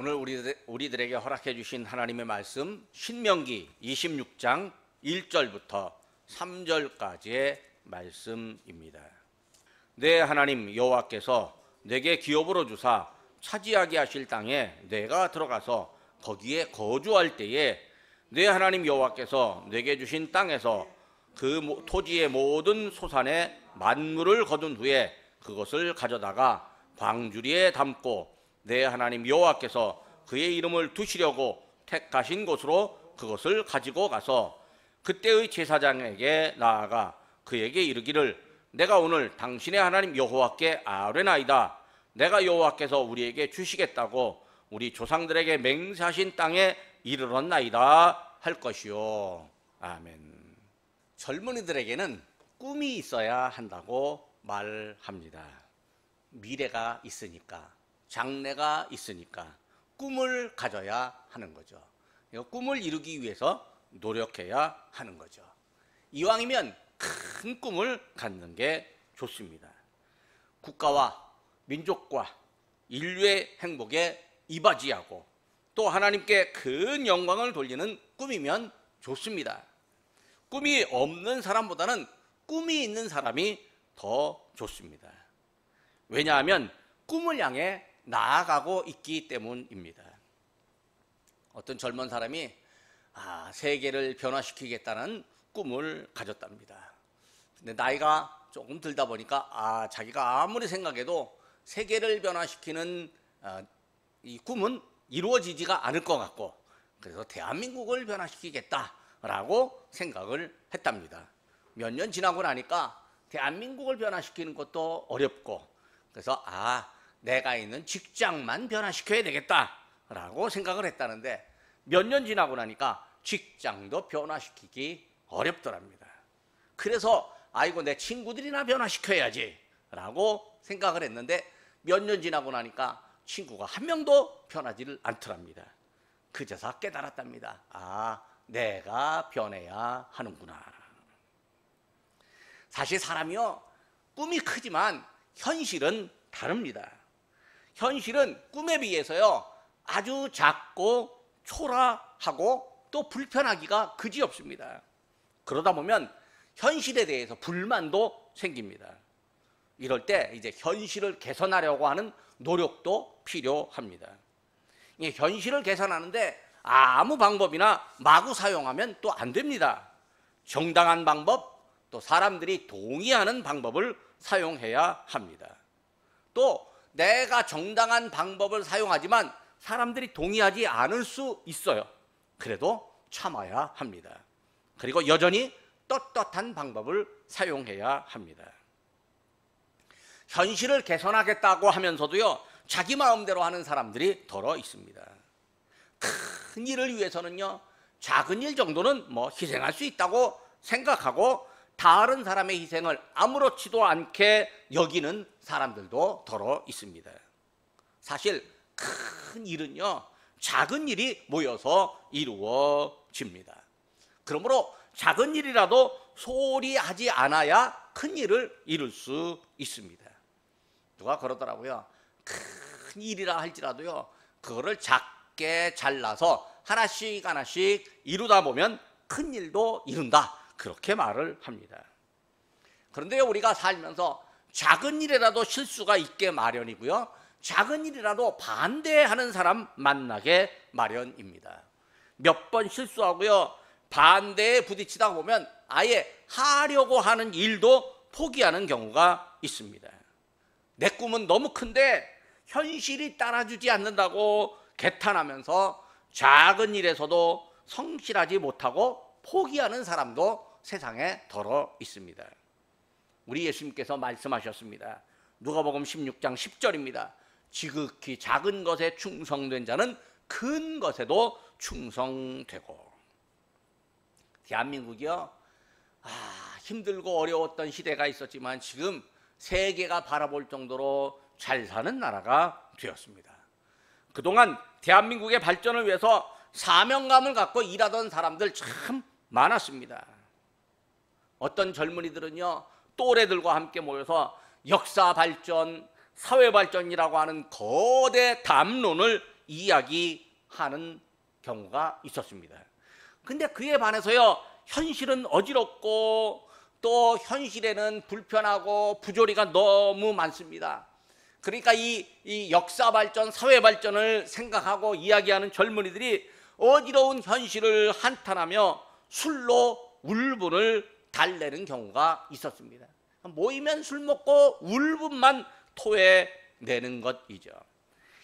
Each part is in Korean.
오늘 우리들에게 허락해 주신 하나님의 말씀 신명기 26장 1절부터 3절까지의 말씀입니다. 내 하나님 여호와께서 내게 기업으로 주사 차지하게 하실 땅에 내가 들어가서 거기에 거주할 때에 내 하나님 여호와께서 내게 주신 땅에서 그 토지의 모든 소산의 만물을 거둔 후에 그것을 가져다가 광주리에 담고 내 하나님 여호와께서 그의 이름을 두시려고 택하신 곳으로 그것을 가지고 가서 그때의 제사장에게 나아가 그에게 이르기를 내가 오늘 당신의 하나님 여호와께 아뢰나이다. 내가 여호와께서 우리에게 주시겠다고 우리 조상들에게 맹세하신 땅에 이르렀나이다 할 것이요. 아멘. 젊은이들에게는 꿈이 있어야 한다고 말합니다. 미래가 있으니까, 장래가 있으니까 꿈을 가져야 하는 거죠. 꿈을 이루기 위해서 노력해야 하는 거죠. 이왕이면 큰 꿈을 갖는 게 좋습니다. 국가와 민족과 인류의 행복에 이바지하고 또 하나님께 큰 영광을 돌리는 꿈이면 좋습니다. 꿈이 없는 사람보다는 꿈이 있는 사람이 더 좋습니다. 왜냐하면 꿈을 향해 나아가고 있기 때문입니다. 어떤 젊은 사람이 세계를 변화시키겠다는 꿈을 가졌답니다. 근데 나이가 조금 들다 보니까 자기가 아무리 생각해도 세계를 변화시키는 이 꿈은 이루어지지가 않을 것 같고, 그래서 대한민국을 변화시키겠다라고 생각을 했답니다. 몇 년 지나고 나니까 대한민국을 변화시키는 것도 어렵고, 그래서 내가 있는 직장만 변화시켜야 되겠다라고 생각을 했다는데 몇 년 지나고 나니까 직장도 변화시키기 어렵더랍니다. 그래서 아이고 내 친구들이나 변화시켜야지 라고 생각을 했는데 몇 년 지나고 나니까 친구가 한 명도 변하지를 않더랍니다. 그제서 깨달았답니다. 내가 변해야 하는구나. 사실 사람이요, 꿈이 크지만 현실은 다릅니다. 현실은 꿈에 비해서요 아주 작고 초라하고 또 불편하기가 그지없습니다. 그러다 보면 현실에 대해서 불만도 생깁니다. 이럴 때 이제 현실을 개선하려고 하는 노력도 필요합니다. 현실을 개선하는데 아무 방법이나 마구 사용하면 또 안 됩니다. 정당한 방법, 또 사람들이 동의하는 방법을 사용해야 합니다. 또 내가 정당한 방법을 사용하지만 사람들이 동의하지 않을 수 있어요. 그래도 참아야 합니다. 그리고 여전히 떳떳한 방법을 사용해야 합니다. 현실을 개선하겠다고 하면서도요 자기 마음대로 하는 사람들이 더러 있습니다. 큰 일을 위해서는요 작은 일 정도는 희생할 수 있다고 생각하고 다른 사람의 희생을 아무렇지도 않게 여기는 사람들도 더러 있습니다. 사실 큰 일은요 작은 일이 모여서 이루어집니다. 그러므로 작은 일이라도 소홀히 하지 않아야 큰 일을 이룰 수 있습니다. 누가 그러더라고요. 큰 일이라 할지라도요 그거를 작게 잘라서 하나씩 하나씩 이루다 보면 큰 일도 이룬다, 그렇게 말을 합니다. 그런데 우리가 살면서 작은 일이라도 실수가 있게 마련이고요 작은 일이라도 반대하는 사람 만나게 마련입니다. 몇 번 실수하고요 반대에 부딪히다 보면 아예 하려고 하는 일도 포기하는 경우가 있습니다. 내 꿈은 너무 큰데 현실이 따라주지 않는다고 개탄하면서 작은 일에서도 성실하지 못하고 포기하는 사람도 세상에 더러 있습니다. 우리 예수님께서 말씀하셨습니다. 누가복음 16장 10절입니다. 지극히 작은 것에 충성된 자는 큰 것에도 충성되고. 대한민국이요 힘들고 어려웠던 시대가 있었지만 지금 세계가 바라볼 정도로 잘 사는 나라가 되었습니다. 그동안 대한민국의 발전을 위해서 사명감을 갖고 일하던 사람들 참 많았습니다. 어떤 젊은이들은요 또래들과 함께 모여서 역사 발전, 사회 발전이라고 하는 거대 담론을 이야기하는 경우가 있었습니다. 근데 그에 반해서요, 현실은 어지럽고 또 현실에는 불편하고 부조리가 너무 많습니다. 그러니까 이 역사 발전, 사회 발전을 생각하고 이야기하는 젊은이들이 어지러운 현실을 한탄하며 술로 울분을 달래는 경우가 있었습니다. 모이면 술 먹고 울분만 토해내는 것이죠.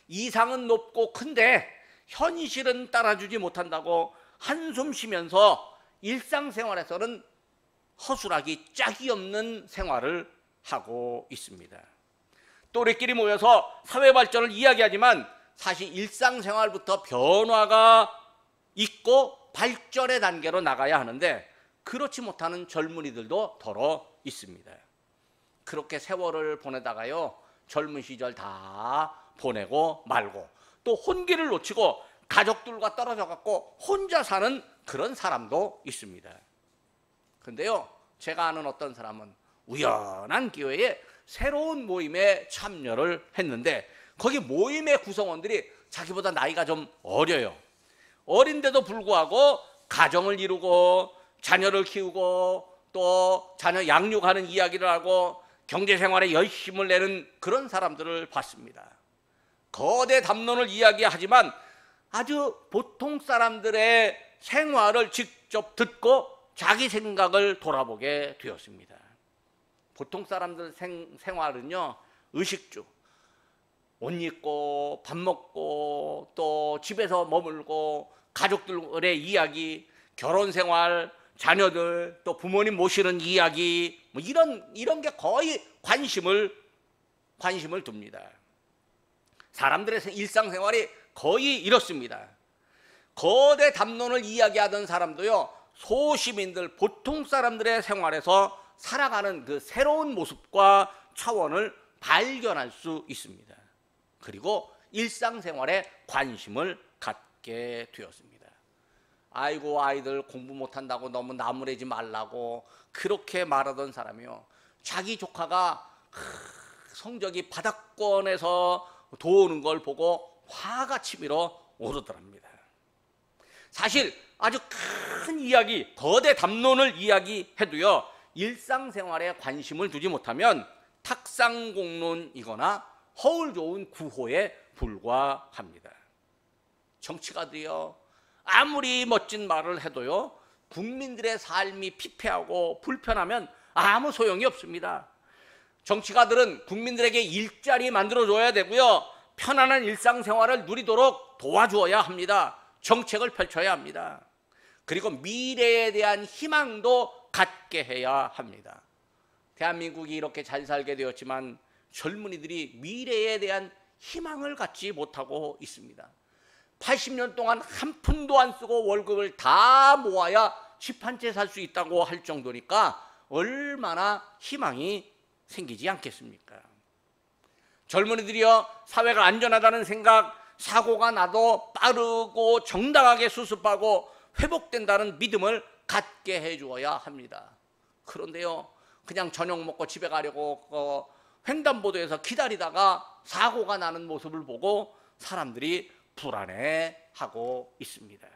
이상은 높고 큰데 현실은 따라주지 못한다고 한숨 쉬면서 일상생활에서는 허술하기 짝이 없는 생활을 하고 있습니다. 또래끼리 모여서 사회 발전을 이야기하지만 사실 일상생활부터 변화가 있고 발전의 단계로 나가야 하는데 그렇지 못하는 젊은이들도 더러 있습니다. 그렇게 세월을 보내다가요, 젊은 시절 다 보내고 말고 또 혼기를 놓치고 가족들과 떨어져 갖고 혼자 사는 그런 사람도 있습니다. 근데요, 제가 아는 어떤 사람은 우연한 기회에 새로운 모임에 참여를 했는데 거기 모임의 구성원들이 자기보다 나이가 좀 어려요. 어린데도 불구하고 가정을 이루고 자녀를 키우고 또 자녀 양육하는 이야기를 하고 경제생활에 열심을 내는 그런 사람들을 봤습니다. 거대 담론을 이야기하지만 아주 보통 사람들의 생활을 직접 듣고 자기 생각을 돌아보게 되었습니다. 보통 사람들 생활은요, 의식주, 옷 입고 밥 먹고 또 집에서 머물고 가족들의 이야기, 결혼생활, 자녀들, 또 부모님 모시는 이야기, 뭐 이런 게 거의 관심을 둡니다. 사람들의 일상생활이 거의 이렇습니다. 거대 담론을 이야기하던 사람도요, 소시민들, 보통 사람들의 생활에서 살아가는 그 새로운 모습과 차원을 발견할 수 있습니다. 그리고 일상생활에 관심을 갖게 되었습니다. 아이고, 아이들 공부 못한다고 너무 나무래지 말라고 그렇게 말하던 사람이요, 자기 조카가 성적이 바닥권에서 도우는 걸 보고 화가 치밀어 오르더랍니다. 사실 아주 큰 이야기, 거대 담론을 이야기해도요, 일상생활에 관심을 두지 못하면 탁상공론이거나 허울 좋은 구호에 불과합니다. 정치가들이요, 아무리 멋진 말을 해도요, 국민들의 삶이 피폐하고 불편하면 아무 소용이 없습니다. 정치가들은 국민들에게 일자리 만들어줘야 되고요, 편안한 일상생활을 누리도록 도와주어야 합니다. 정책을 펼쳐야 합니다. 그리고 미래에 대한 희망도 갖게 해야 합니다. 대한민국이 이렇게 잘 살게 되었지만 젊은이들이 미래에 대한 희망을 갖지 못하고 있습니다. 80년 동안 한 푼도 안 쓰고 월급을 다 모아야 집 한 채 살 수 있다고 할 정도니까 얼마나 희망이 생기지 않겠습니까? 젊은이들이요, 사회가 안전하다는 생각, 사고가 나도 빠르고 정당하게 수습하고 회복된다는 믿음을 갖게 해주어야 합니다. 그런데요, 그냥 저녁 먹고 집에 가려고 횡단보도에서 기다리다가 사고가 나는 모습을 보고 사람들이 불안해하고 있습니다.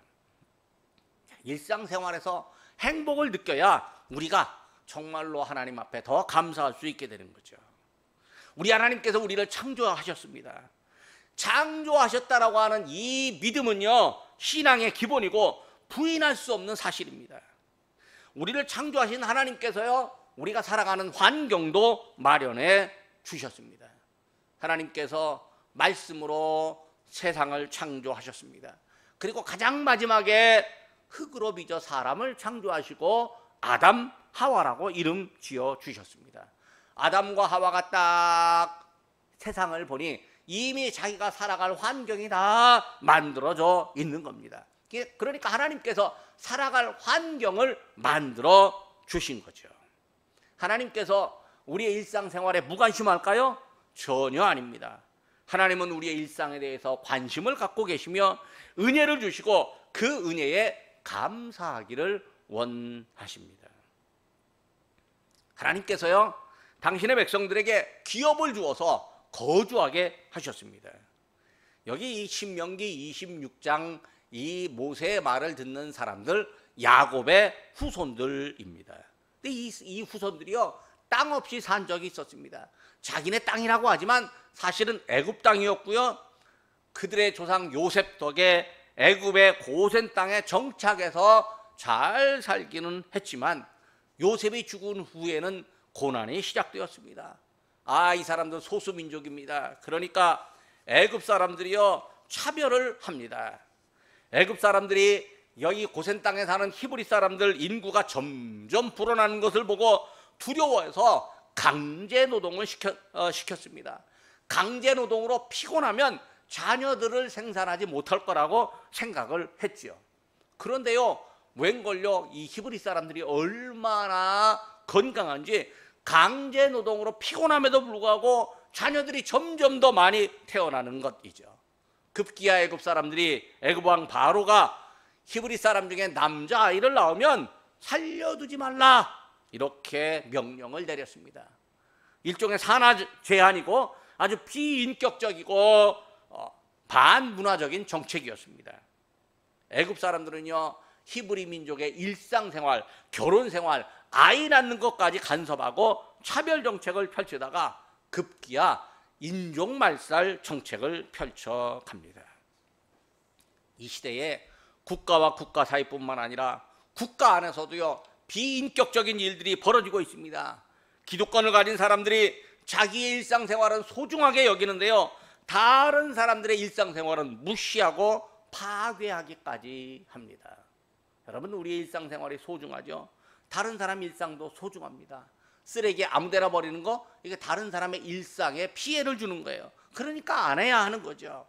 일상생활에서 행복을 느껴야 우리가 정말로 하나님 앞에 더 감사할 수 있게 되는 거죠. 우리 하나님께서 우리를 창조하셨습니다. 창조하셨다라고 하는 이 믿음은요, 신앙의 기본이고 부인할 수 없는 사실입니다. 우리를 창조하신 하나님께서요, 우리가 살아가는 환경도 마련해 주셨습니다. 하나님께서 말씀으로 세상을 창조하셨습니다. 그리고 가장 마지막에 흙으로 빚어 사람을 창조하시고 아담, 하와라고 이름 지어 주셨습니다. 아담과 하와가 딱 세상을 보니 이미 자기가 살아갈 환경이 다 만들어져 있는 겁니다. 그러니까 하나님께서 살아갈 환경을 만들어 주신 거죠. 하나님께서 우리의 일상생활에 무관심할까요? 전혀 아닙니다. 하나님은 우리의 일상에 대해서 관심을 갖고 계시며 은혜를 주시고 그 은혜에 감사하기를 원하십니다. 하나님께서요, 당신의 백성들에게 기업을 주어서 거주하게 하셨습니다. 여기 이 신명기 26장 이 모세의 말을 듣는 사람들 야곱의 후손들입니다. 근데 이 후손들이요 땅 없이 산 적이 있었습니다. 자기네 땅이라고 하지만 사실은 애굽 땅이었고요. 그들의 조상 요셉 덕에 애굽의 고센 땅에 정착해서 잘 살기는 했지만 요셉이 죽은 후에는 고난이 시작되었습니다. 이 사람들 소수민족입니다. 그러니까 애굽 사람들이요 차별을 합니다. 애굽 사람들이 여기 고센 땅에 사는 히브리 사람들 인구가 점점 불어나는 것을 보고 두려워해서 강제 노동을 시켰습니다. 강제 노동으로 피곤하면 자녀들을 생산하지 못할 거라고 생각을 했지요. 그런데요, 웬걸요, 이 히브리 사람들이 얼마나 건강한지 강제 노동으로 피곤함에도 불구하고 자녀들이 점점 더 많이 태어나는 것이죠. 급기야 애굽 사람들이 애굽 왕 바로가 히브리 사람 중에 남자아이를 낳으면 살려두지 말라 이렇게 명령을 내렸습니다. 일종의 산하 제한이고 아주 비인격적이고 반문화적인 정책이었습니다. 애굽 사람들은요 히브리 민족의 일상생활, 결혼생활, 아이 낳는 것까지 간섭하고 차별 정책을 펼치다가 급기야 인종말살 정책을 펼쳐갑니다. 이 시대에 국가와 국가 사이뿐만 아니라 국가 안에서도요 비인격적인 일들이 벌어지고 있습니다. 기득권을 가진 사람들이 자기의 일상생활은 소중하게 여기는데요, 다른 사람들의 일상생활은 무시하고 파괴하기까지 합니다. 여러분, 우리의 일상생활이 소중하죠? 다른 사람 일상도 소중합니다. 쓰레기 아무데나 버리는 거, 이게 다른 사람의 일상에 피해를 주는 거예요. 그러니까 안 해야 하는 거죠.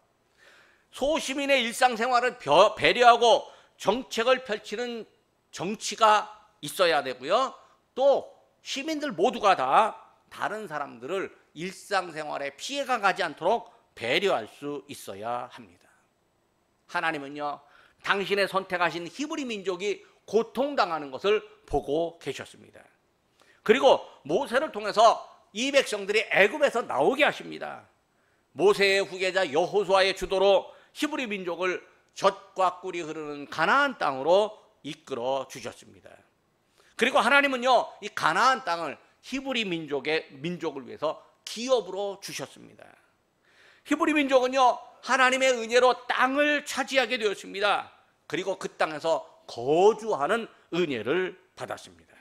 소시민의 일상생활을 배려하고 정책을 펼치는 정치가 있어야 되고요. 또 시민들 모두가 다 다른 사람들을 일상생활에 피해가 가지 않도록 배려할 수 있어야 합니다. 하나님은요, 당신의 선택하신 히브리 민족이 고통당하는 것을 보고 계셨습니다. 그리고 모세를 통해서 이 백성들이 애굽에서 나오게 하십니다. 모세의 후계자 여호수아의 주도로 히브리 민족을 젖과 꿀이 흐르는 가나안 땅으로 이끌어 주셨습니다. 그리고 하나님은요, 이 가나안 땅을 히브리 민족을 위해서 기업으로 주셨습니다. 히브리 민족은요, 하나님의 은혜로 땅을 차지하게 되었습니다. 그리고 그 땅에서 거주하는 은혜를 받았습니다.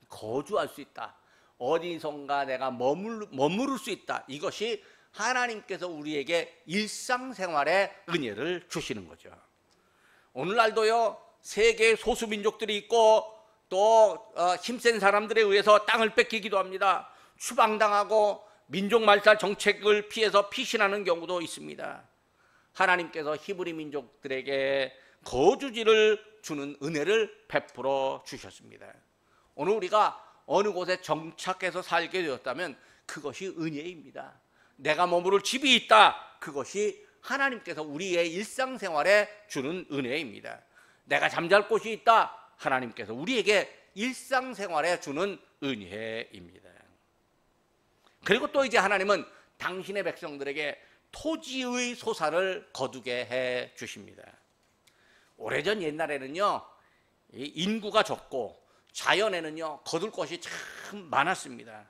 거주할 수 있다, 어디선가 내가 머무를 수 있다, 이것이 하나님께서 우리에게 일상생활의 은혜를 주시는 거죠. 오늘날도요, 세계의 소수민족들이 있고 또 힘센 사람들에 의해서 땅을 뺏기기도 합니다. 추방당하고 민족말살 정책을 피해서 피신하는 경우도 있습니다. 하나님께서 히브리 민족들에게 거주지를 주는 은혜를 베풀어 주셨습니다. 오늘 우리가 어느 곳에 정착해서 살게 되었다면 그것이 은혜입니다. 내가 머무를 집이 있다, 그것이 하나님께서 우리의 일상생활에 주는 은혜입니다. 내가 잠잘 곳이 있다, 하나님께서 우리에게 일상생활에 주는 은혜입니다. 그리고 또 이제 하나님은 당신의 백성들에게 토지의 소산을 거두게 해 주십니다. 오래전 옛날에는요, 인구가 적고 자연에는요 거둘 것이 참 많았습니다.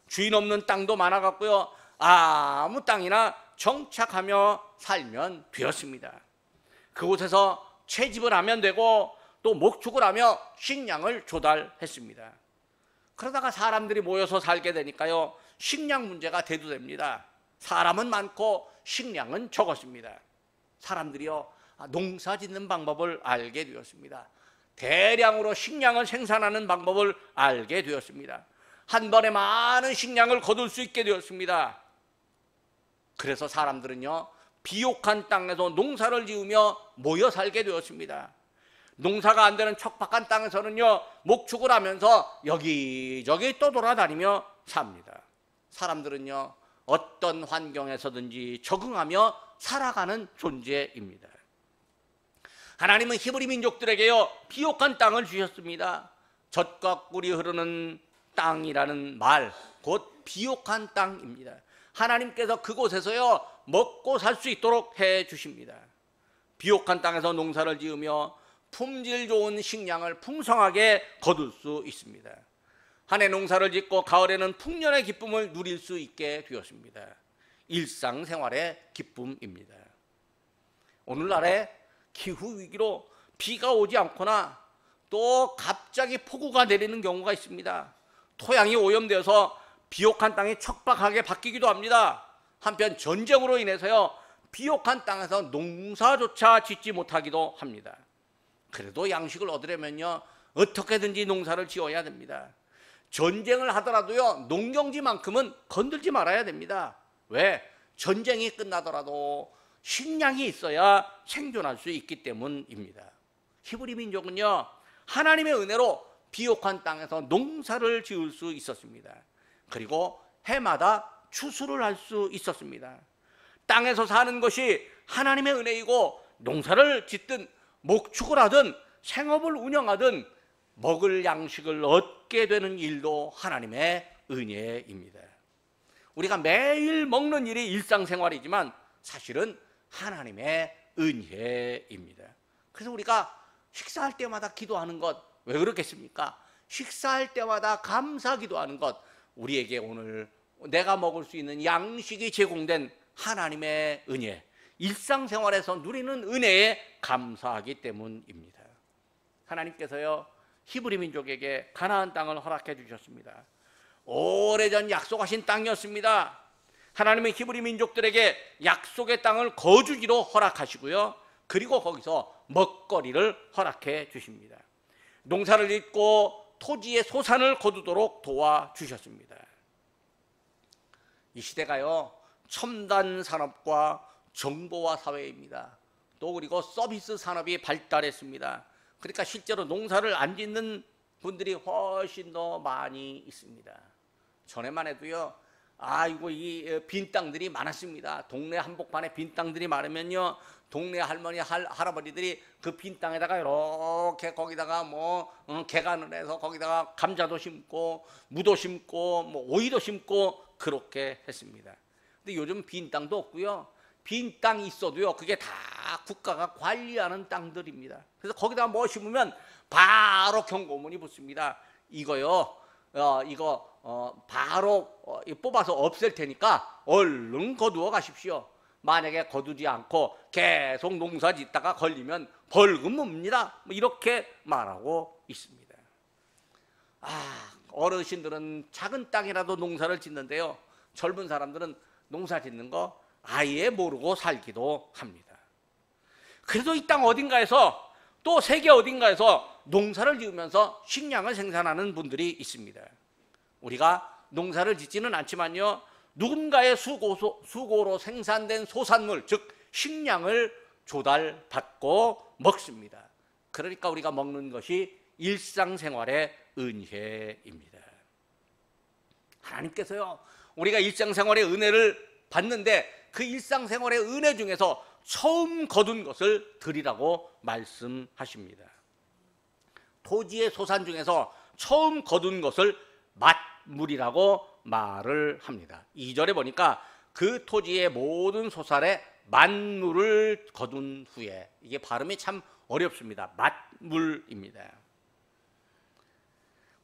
주인 없는 땅도 많아갖고요, 아무 땅이나 정착하며 살면 되었습니다. 그곳에서 채집을 하면 되고 또 목축을 하며 식량을 조달했습니다. 그러다가 사람들이 모여서 살게 되니까요, 식량 문제가 대두됩니다. 사람은 많고 식량은 적었습니다. 사람들이요 농사 짓는 방법을 알게 되었습니다. 대량으로 식량을 생산하는 방법을 알게 되었습니다. 한 번에 많은 식량을 거둘 수 있게 되었습니다. 그래서 사람들은요 비옥한 땅에서 농사를 지으며 모여 살게 되었습니다. 농사가 안 되는 척박한 땅에서는요 목축을 하면서 여기저기 떠돌아다니며 삽니다. 사람들은요 어떤 환경에서든지 적응하며 살아가는 존재입니다. 하나님은 히브리 민족들에게요 비옥한 땅을 주셨습니다. 젖과 꿀이 흐르는 땅이라는 말, 곧 비옥한 땅입니다. 하나님께서 그곳에서요 먹고 살 수 있도록 해 주십니다. 비옥한 땅에서 농사를 지으며 품질 좋은 식량을 풍성하게 거둘 수 있습니다. 한 해 농사를 짓고 가을에는 풍년의 기쁨을 누릴 수 있게 되었습니다. 일상생활의 기쁨입니다. 오늘날의 기후위기로 비가 오지 않거나 또 갑자기 폭우가 내리는 경우가 있습니다. 토양이 오염되어서 비옥한 땅이 척박하게 바뀌기도 합니다. 한편 전쟁으로 인해서요, 비옥한 땅에서 농사조차 짓지 못하기도 합니다. 그래도 양식을 얻으려면요, 어떻게든지 농사를 지어야 됩니다. 전쟁을 하더라도요, 농경지만큼은 건들지 말아야 됩니다. 왜? 전쟁이 끝나더라도 식량이 있어야 생존할 수 있기 때문입니다. 히브리 민족은요, 하나님의 은혜로 비옥한 땅에서 농사를 지을 수 있었습니다. 그리고 해마다 추수를 할 수 있었습니다. 땅에서 사는 것이 하나님의 은혜이고, 농사를 짓든 목축을 하든 생업을 운영하든 먹을 양식을 얻게 되는 일도 하나님의 은혜입니다. 우리가 매일 먹는 일이 일상생활이지만 사실은 하나님의 은혜입니다. 그래서 우리가 식사할 때마다 기도하는 것, 왜 그렇겠습니까? 식사할 때마다 감사 기도하는 것, 우리에게 오늘 내가 먹을 수 있는 양식이 제공된 하나님의 은혜, 일상생활에서 누리는 은혜에 감사하기 때문입니다. 하나님께서요, 히브리 민족에게 가나안 땅을 허락해 주셨습니다. 오래전 약속하신 땅이었습니다. 하나님은 히브리 민족들에게 약속의 땅을 거주지로 허락하시고요, 그리고 거기서 먹거리를 허락해 주십니다. 농사를 짓고 토지의 소산을 거두도록 도와주셨습니다. 이 시대가요, 첨단 산업과 정보화 사회입니다. 또 그리고 서비스 산업이 발달했습니다. 그러니까 실제로 농사를 안 짓는 분들이 훨씬 더 많이 있습니다. 전에만 해도요, 아이고 이 빈 땅들이 많았습니다. 동네 한복판에 빈 땅들이 많으면요, 동네 할머니 할아버지들이 그 빈 땅에다가 이렇게 거기다가 개간을 해서 거기다가 감자도 심고 무도 심고 오이도 심고 그렇게 했습니다. 근데 요즘 빈 땅도 없고요, 빈 땅이 있어도요, 그게 다 국가가 관리하는 땅들입니다. 그래서 거기다가 뭐 심으면 바로 경고문이 붙습니다. 이거요, 바로 뽑아서 없앨 테니까 얼른 거두어 가십시오. 만약에 거두지 않고 계속 농사 짓다가 걸리면 벌금 묻니다. 이렇게 말하고 있습니다. 어르신들은 작은 땅이라도 농사를 짓는데요, 젊은 사람들은 농사 짓는 거 아예 모르고 살기도 합니다. 그래도 이 땅 어딘가에서, 또 세계 어딘가에서 농사를 지으면서 식량을 생산하는 분들이 있습니다. 우리가 농사를 짓지는 않지만요, 누군가의 수고로 생산된 소산물, 즉 식량을 조달받고 먹습니다. 그러니까 우리가 먹는 것이 일상생활의 은혜입니다. 하나님께서요, 우리가 일상생활의 은혜를 받는데 그 일상생활의 은혜 중에서 처음 거둔 것을 드리라고 말씀하십니다. 토지의 소산 중에서 처음 거둔 것을 만물이라고 말을 합니다. 2절에 보니까 그 토지의 모든 소산의 만물을 거둔 후에, 이게 발음이 참 어렵습니다. 만물입니다.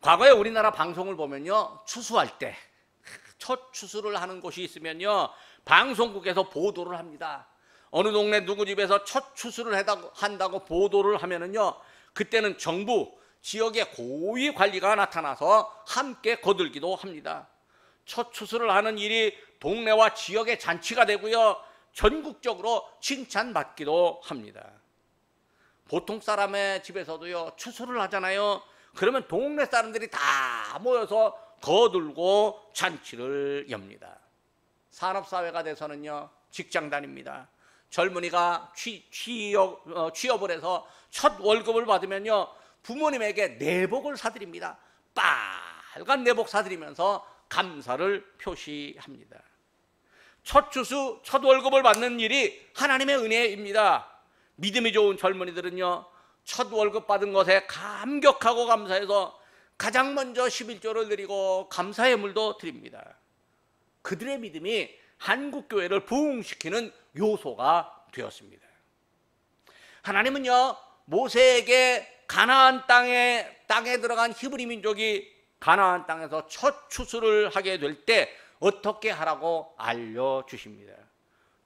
과거에 우리나라 방송을 보면요, 추수할 때 첫 추수를 하는 곳이 있으면요, 방송국에서 보도를 합니다. 어느 동네 누구 집에서 첫 추수를 한다고 보도를 하면은요, 그때는 정부, 지역의 고위 관리가 나타나서 함께 거들기도 합니다. 첫 추수를 하는 일이 동네와 지역의 잔치가 되고요, 전국적으로 칭찬받기도 합니다. 보통 사람의 집에서도요, 추수를 하잖아요. 그러면 동네 사람들이 다 모여서 거들고 잔치를 엽니다. 산업사회가 돼서는요, 직장 다닙니다. 젊은이가 취업을 해서 첫 월급을 받으면요, 부모님에게 내복을 사드립니다. 빨간 내복 사드리면서 감사를 표시합니다. 첫 추수, 첫 월급을 받는 일이 하나님의 은혜입니다. 믿음이 좋은 젊은이들은요, 첫 월급 받은 것에 감격하고 감사해서 가장 먼저 11조를 드리고 감사의 물도 드립니다. 그들의 믿음이 한국교회를 부흥시키는 요소가 되었습니다. 하나님은요, 모세에게 가나안 땅에 들어간 히브리 민족이 가나안 땅에서 첫 추수를 하게 될 때 어떻게 하라고 알려주십니다.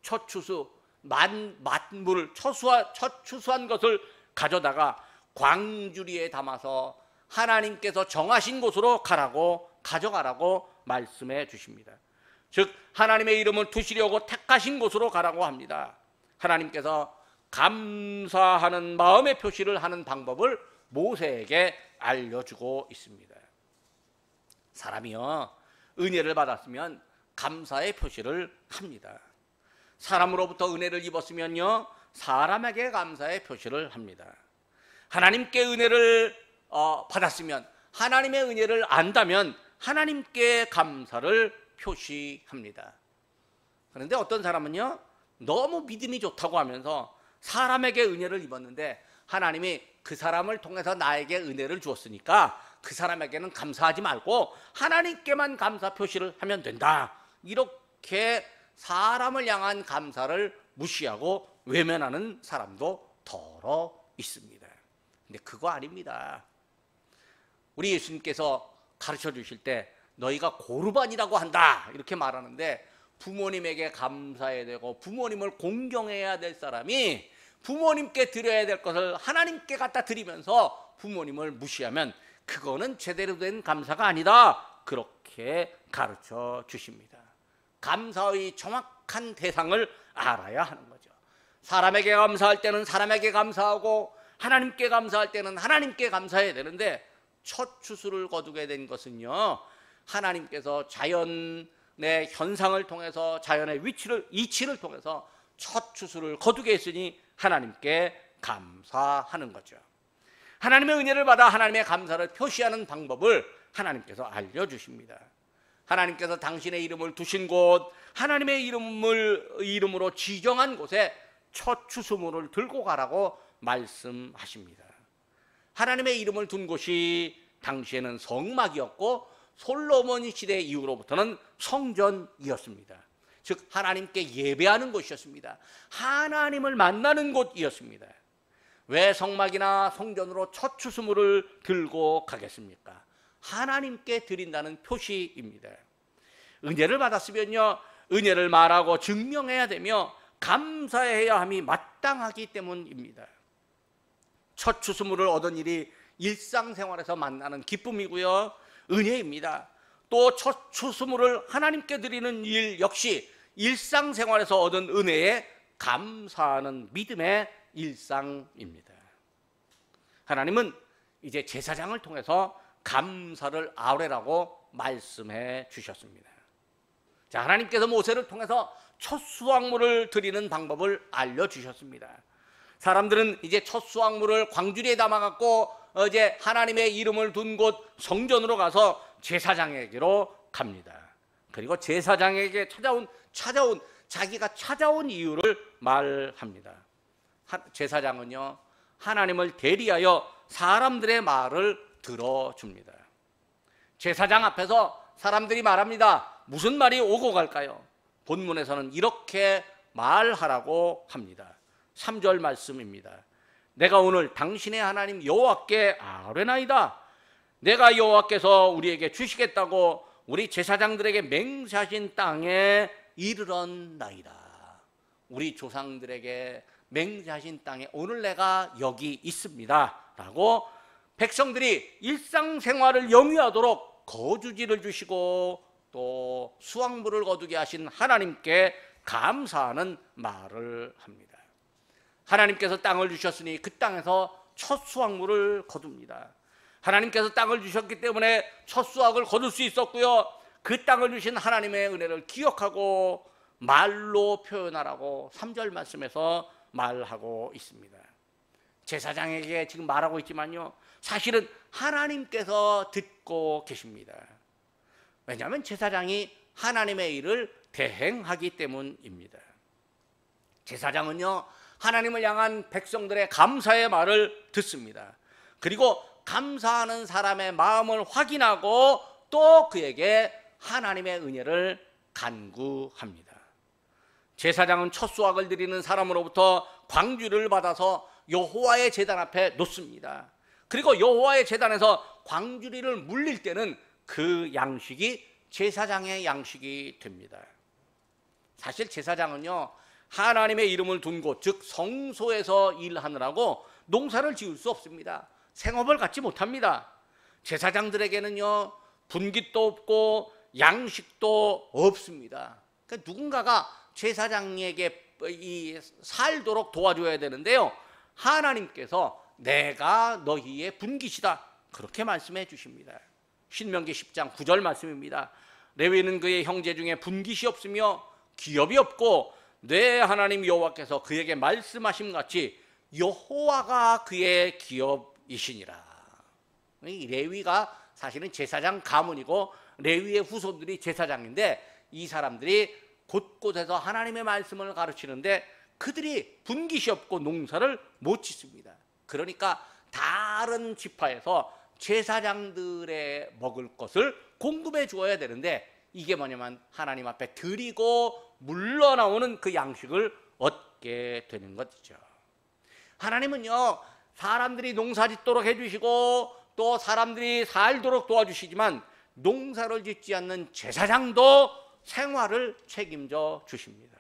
첫 추수, 만물, 첫 추수한 것을 가져다가 광주리에 담아서 하나님께서 정하신 곳으로 가져가라고 말씀해 주십니다. 즉 하나님의 이름을 두시려고 택하신 곳으로 가라고 합니다. 하나님께서 감사하는 마음의 표시를 하는 방법을 모세에게 알려주고 있습니다. 사람이요, 은혜를 받았으면 감사의 표시를 합니다. 사람으로부터 은혜를 입었으면요, 사람에게 감사의 표시를 합니다. 하나님께 은혜를 받았으면, 하나님의 은혜를 안다면 하나님께 감사를 표시합니다. 그런데 어떤 사람은요, 너무 믿음이 좋다고 하면서 사람에게 은혜를 입었는데 하나님이 그 사람을 통해서 나에게 은혜를 주었으니까 그 사람에게는 감사하지 말고 하나님께만 감사 표시를 하면 된다, 이렇게 사람을 향한 감사를 무시하고 외면하는 사람도 더러 있습니다. 근데 그거 아닙니다. 우리 예수님께서 가르쳐 주실 때 너희가 고르반이라고 한다, 이렇게 말하는데, 부모님에게 감사해야 되고 부모님을 공경해야 될 사람이 부모님께 드려야 될 것을 하나님께 갖다 드리면서 부모님을 무시하면 그거는 제대로 된 감사가 아니다, 그렇게 가르쳐 주십니다. 감사의 정확한 대상을 알아야 하는 거죠. 사람에게 감사할 때는 사람에게 감사하고 하나님께 감사할 때는 하나님께 감사해야 되는데, 첫 추수를 거두게 된 것은요, 하나님께서 자연의 현상을 통해서, 자연의 이치를 통해서 첫 추수를 거두게 했으니 하나님께 감사하는 거죠. 하나님의 은혜를 받아 하나님의 감사를 표시하는 방법을 하나님께서 알려주십니다. 하나님께서 당신의 이름을 두신 곳, 하나님의 이름으로 지정한 곳에 첫 추수물을 들고 가라고 말씀하십니다. 하나님의 이름을 둔 곳이 당시에는 성막이었고 솔로몬 시대 이후로부터는 성전이었습니다. 즉 하나님께 예배하는 곳이었습니다. 하나님을 만나는 곳이었습니다. 왜 성막이나 성전으로 첫 추수물을 들고 가겠습니까? 하나님께 드린다는 표시입니다. 은혜를 받았으면요, 은혜를 말하고 증명해야 되며 감사해야 함이 마땅하기 때문입니다. 첫 추수물을 얻은 일이 일상생활에서 만나는 기쁨이고요, 은혜입니다. 또 첫 추수물을 하나님께 드리는 일 역시 일상생활에서 얻은 은혜에 감사하는 믿음의 일상입니다. 하나님은 이제 제사장을 통해서 감사를 아뢰라고 말씀해 주셨습니다. 자, 하나님께서 모세를 통해서 첫 수확물을 드리는 방법을 알려주셨습니다. 사람들은 이제 첫 수확물을 광주리에 담아갖고 이제 하나님의 이름을 둔 곳 성전으로 가서 제사장에게로 갑니다. 그리고 제사장에게 자기가 찾아온 이유를 말합니다. 제사장은요, 하나님을 대리하여 사람들의 말을 들어줍니다. 제사장 앞에서 사람들이 말합니다. 무슨 말이 오고 갈까요? 본문에서는 이렇게 말하라고 합니다. 3절 말씀입니다. 내가 오늘 당신의 하나님 여호와께 아뢰나이다. 내가 여호와께서 우리에게 주시겠다고 우리 제사장들에게 맹세하신 땅에 이르렀나이다. 우리 조상들에게 맹세하신 땅에 오늘 내가 여기 있습니다 라고 백성들이 일상생활을 영위하도록 거주지를 주시고 또 수확물을 거두게 하신 하나님께 감사하는 말을 합니다. 하나님께서 땅을 주셨으니 그 땅에서 첫 수확물을 거둡니다. 하나님께서 땅을 주셨기 때문에 첫 수확을 거둘 수 있었고요, 그 땅을 주신 하나님의 은혜를 기억하고 말로 표현하라고 3절 말씀에서 말하고 있습니다. 제사장에게 지금 말하고 있지만요, 사실은 하나님께서 듣고 계십니다. 왜냐하면 제사장이 하나님의 일을 대행하기 때문입니다. 제사장은요, 하나님을 향한 백성들의 감사의 말을 듣습니다. 그리고 감사하는 사람의 마음을 확인하고 또 그에게 하나님의 은혜를 간구합니다. 제사장은 첫 수확을 드리는 사람으로부터 광주를 받아서 여호와의 제단 앞에 놓습니다. 그리고 여호와의 제단에서 광주리를 물릴 때는 그 양식이 제사장의 양식이 됩니다. 사실 제사장은요, 하나님의 이름을 둔 곳, 즉 성소에서 일하느라고 농사를 지을 수 없습니다. 생업을 갖지 못합니다. 제사장들에게는요, 분깃도 없고 양식도 없습니다. 그러니까 누군가가 제사장에게 살도록 도와줘야 되는데요, 하나님께서 내가 너희의 분깃이다, 그렇게 말씀해 주십니다. 신명기 10장 9절 말씀입니다. 레위는 그의 형제 중에 분깃이 없으며 기업이 없고 내 하나님 여호와께서 그에게 말씀하심 같이 여호와가 그의 기업이시니라. 이 레위가 사실은 제사장 가문이고 레위의 후손들이 제사장인데, 이 사람들이 곳곳에서 하나님의 말씀을 가르치는데 그들이 분깃이 없고 농사를 못 짓습니다. 그러니까 다른 지파에서 제사장들의 먹을 것을 공급해 주어야 되는데, 이게 뭐냐면 하나님 앞에 드리고 물러나오는 그 양식을 얻게 되는 것이죠. 하나님은요, 사람들이 농사 짓도록 해주시고 또 사람들이 살도록 도와주시지만 농사를 짓지 않는 제사장도 생활을 책임져 주십니다.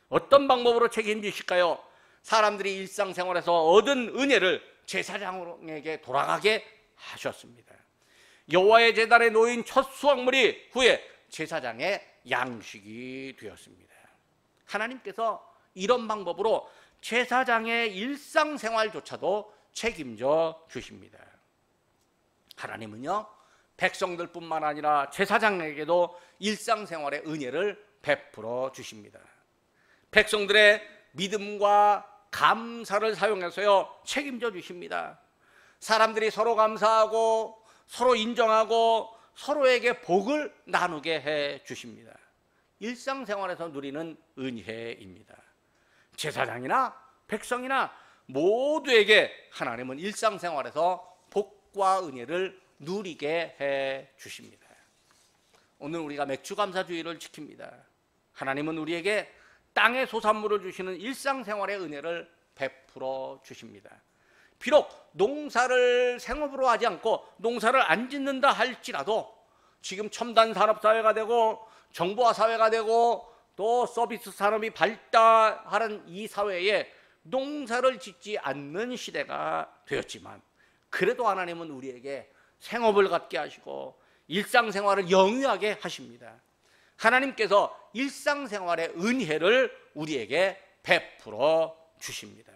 어떤 방법으로 책임지실까요? 사람들이 일상생활에서 얻은 은혜를 제사장에게 돌아가게 하셨습니다. 여호와의 제단에 놓인 첫 수확물이 후에 제사장의 양식이 되었습니다. 하나님께서 이런 방법으로 제사장의 일상생활조차도 책임져 주십니다. 하나님은요, 백성들뿐만 아니라 제사장에게도 일상생활의 은혜를 베풀어 주십니다. 백성들의 믿음과 감사를 사용해서요, 책임져 주십니다. 사람들이 서로 감사하고 서로 인정하고 서로에게 복을 나누게 해 주십니다. 일상생활에서 누리는 은혜입니다. 제사장이나 백성이나 모두에게 하나님은 일상생활에서 복과 은혜를 누리게 해 주십니다. 오늘 우리가 맥주감사주의를 지킵니다. 하나님은 우리에게 땅의 소산물을 주시는 일상생활의 은혜를 베풀어 주십니다. 비록 농사를 생업으로 하지 않고 농사를 안 짓는다 할지라도 지금 첨단 산업사회가 되고 정보화 사회가 되고 또 서비스 산업이 발달하는 이 사회에 농사를 짓지 않는 시대가 되었지만, 그래도 하나님은 우리에게 생업을 갖게 하시고 일상생활을 영위하게 하십니다. 하나님께서 일상생활의 은혜를 우리에게 베풀어 주십니다.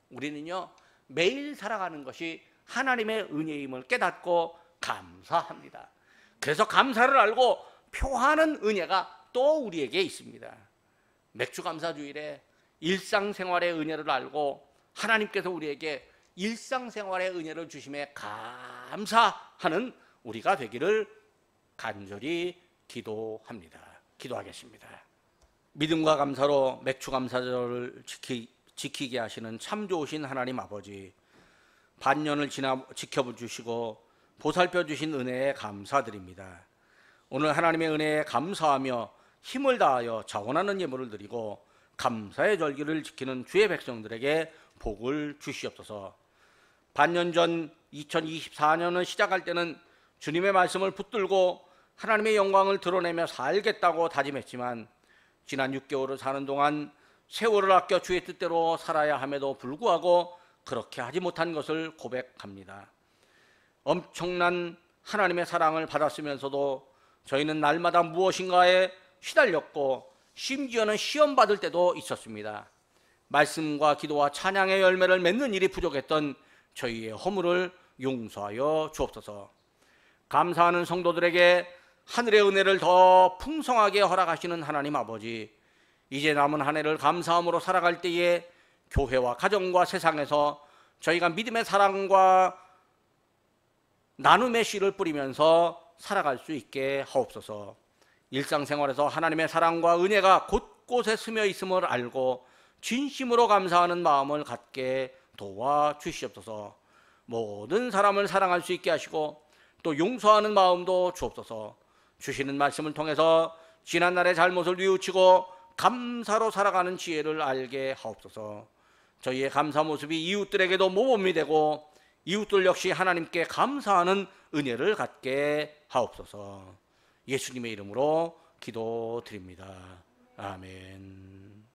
우리는요, 매일 살아가는 것이 하나님의 은혜임을 깨닫고 감사합니다. 그래서 감사를 알고 표하는 은혜가 또 우리에게 있습니다. 맥주감사주일에 일상생활의 은혜를 알고 하나님께서 우리에게 일상생활의 은혜를 주심에 감사하는 우리가 되기를 간절히 기도합니다. 기도하겠습니다. 믿음과 감사로 맥주감사절을 지키게 하시는 참 좋으신 하나님 아버지, 반년을 지켜주시고 보살펴 주신 은혜에 감사드립니다. 오늘 하나님의 은혜에 감사하며 힘을 다하여 자원하는 예물을 드리고 감사의 절기를 지키는 주의 백성들에게 복을 주시옵소서. 반년 전 2024년을 시작할 때는 주님의 말씀을 붙들고 하나님의 영광을 드러내며 살겠다고 다짐했지만, 지난 6개월을 사는 동안 세월을 아껴 주의 뜻대로 살아야 함에도 불구하고 그렇게 하지 못한 것을 고백합니다. 엄청난 하나님의 사랑을 받았으면서도 저희는 날마다 무엇인가에 시달렸고 심지어는 시험받을 때도 있었습니다. 말씀과 기도와 찬양의 열매를 맺는 일이 부족했던 저희의 허물을 용서하여 주옵소서. 감사하는 성도들에게 하늘의 은혜를 더 풍성하게 허락하시는 하나님 아버지, 이제 남은 한 해를 감사함으로 살아갈 때에 교회와 가정과 세상에서 저희가 믿음의 사랑과 나눔의 씨를 뿌리면서 살아갈 수 있게 하옵소서. 일상생활에서 하나님의 사랑과 은혜가 곳곳에 스며 있음을 알고 진심으로 감사하는 마음을 갖게 도와주시옵소서. 모든 사람을 사랑할 수 있게 하시고 또 용서하는 마음도 주옵소서. 주시는 말씀을 통해서 지난날의 잘못을 뉘우치고 감사로 살아가는 지혜를 알게 하옵소서. 저희의 감사 모습이 이웃들에게도 모범이 되고 이웃들 역시 하나님께 감사하는 은혜를 갖게 하옵소서. 예수님의 이름으로 기도드립니다. 아멘.